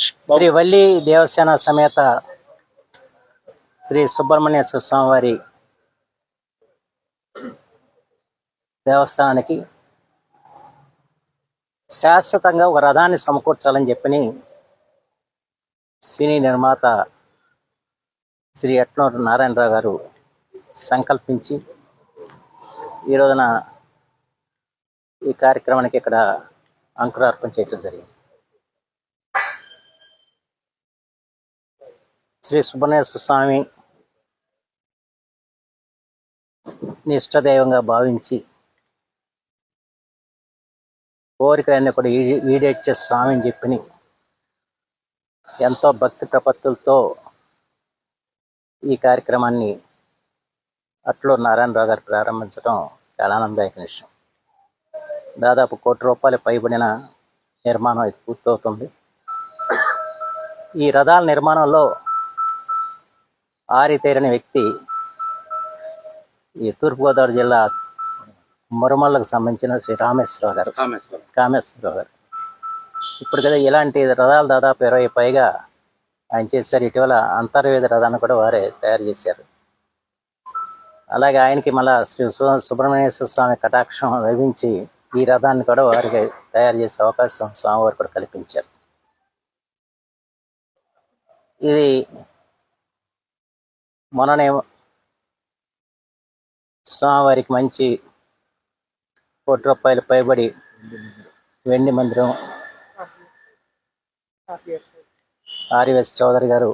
శ్రీ వల్లి దేవసేన సమేత శ్రీ సుబ్రహ్మణ్యేశ్వర స్వామివారి దేవస్థానానికి శాశ్వతంగా ఒక రథాన్ని సమకూర్చాలని చెప్పని సినీ నిర్మాత శ్రీ ఎట్నూరు నారాయణరావు గారు సంకల్పించి ఈ రోజున ఈ కార్యక్రమానికి ఇక్కడ అంకురార్పణ చేయడం జరిగింది. శ్రీ సుబ్రహ్మణ్యేశ్వర స్వామి ఇష్టదైవంగా భావించి కోరికలన్నీ కూడా ఈడేర్చే స్వామి అని చెప్పి ఎంతో భక్తి ప్రపత్తులతో ఈ కార్యక్రమాన్ని అట్లూరు నారాయణరావు గారు ప్రారంభించడం చాలా ఆనందదాయక విషయం. దాదాపు ₹1 కోటి పైబడిన నిర్మాణం ఇది పూర్తవుతుంది. ఈ రథాల నిర్మాణంలో ఆరితేరిన వ్యక్తి ఈ తూర్పుగోదావరి జిల్లా మురమల్లకు సంబంధించిన శ్రీ కామేశ్వరరావు గారు. ఇప్పుడు కదా ఇలాంటి రథాలు దాదాపు 20 పైగా ఆయన చేశారు. ఇటీవల అంతర్వేద రథాన్ని కూడా వారే తయారు చేశారు. అలాగే ఆయనకి మళ్ళా శ్రీ సుబ్రహ్మణ్యేశ్వర స్వామి కటాక్షం లభించి ఈ రథాన్ని కూడా వారికి తయారు చేసే అవకాశం స్వామివారు కూడా కల్పించారు. ఇది మొన్ననే స్వామివారికి మంచి ₹1 కోటి పైబడి వెండి మందిరం ఆర్ఎస్ చౌదరి గారు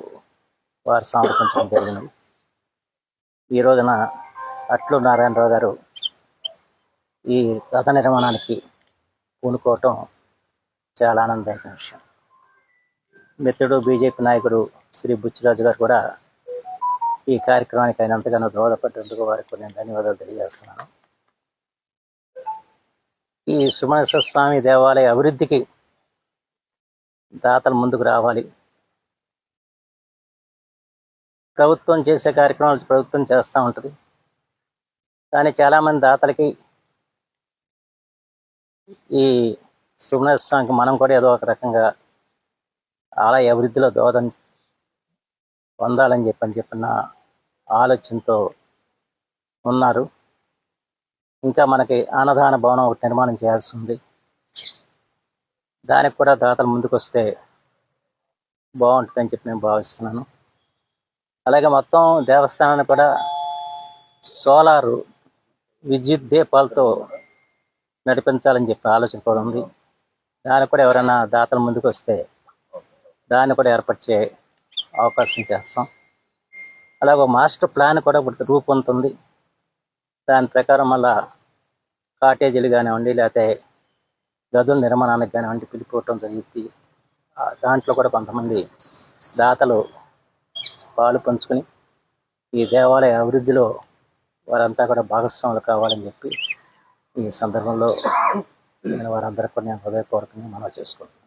వారు సమర్పించడం జరిగింది. ఈ రోజున అట్లూరు నారాయణరావు గారు ఈ రథ నిర్మాణానికి పూనుకోవటం చాలా ఆనందదాయక విషయం. మిత్రుడు బీజేపీ నాయకుడు శ్రీ బుచ్చిరాజు గారు కూడా ఈ కార్యక్రమానికి ఆయన ఎంతగానో దోహదపడ్డందుకు వారికి నేను ధన్యవాదాలు తెలియజేస్తున్నాను. ఈ సుబ్రహ్మణ్యేశ్వర స్వామి దేవాలయ అభివృద్ధికి దాతలు ముందుకు రావాలి. ప్రభుత్వం చేసే కార్యక్రమాలు ప్రభుత్వం చేస్తూ ఉంటుంది. కానీ చాలామంది దాతలకి ఈ సుబ్రహ్మణ్యేశ్వర స్వామికి మనం కూడా ఏదో ఒక రకంగా ఆలయ అభివృద్ధిలో దోహదం పొందాలని చెప్పిన ఆలోచనతో ఉన్నారు. ఇంకా మనకి అన్నదాన భవనం ఒకటి నిర్మాణం చేయాల్సి ఉంది. దానికి కూడా దాతలు ముందుకు వస్తే బాగుంటుందని చెప్పి నేను భావిస్తున్నాను. అలాగే మొత్తం దేవస్థానాన్ని కూడా సోలారు విద్యుత్ దీపాలతో నడిపించాలని చెప్పి ఆలోచన కూడా ఉంది. దానికి కూడా ఎవరైనా దాతలు ముందుకు వస్తే దాన్ని కూడా ఏర్పరిచే అవకాశం చేస్తాం. అలాగే మాస్టర్ ప్లాన్ కూడా ఇప్పుడు రూపొందుతుంది. దాని ప్రకారం మళ్ళా కాటేజీలు కానివ్వండి, లేకపోతే గదుల నిర్మాణానికి కానివ్వండి పిలిపోవటం జరిగింది. దాంట్లో కూడా కొంతమంది దాతలు పాలు పంచుకొని ఈ దేవాలయ అభివృద్ధిలో వారంతా కూడా భాగస్వాములు కావాలని చెప్పి ఈ సందర్భంలో నేను వారందరికీ కూడా నేను హృదయపూర్వకంగా మనవి చేసుకుంటున్నాను.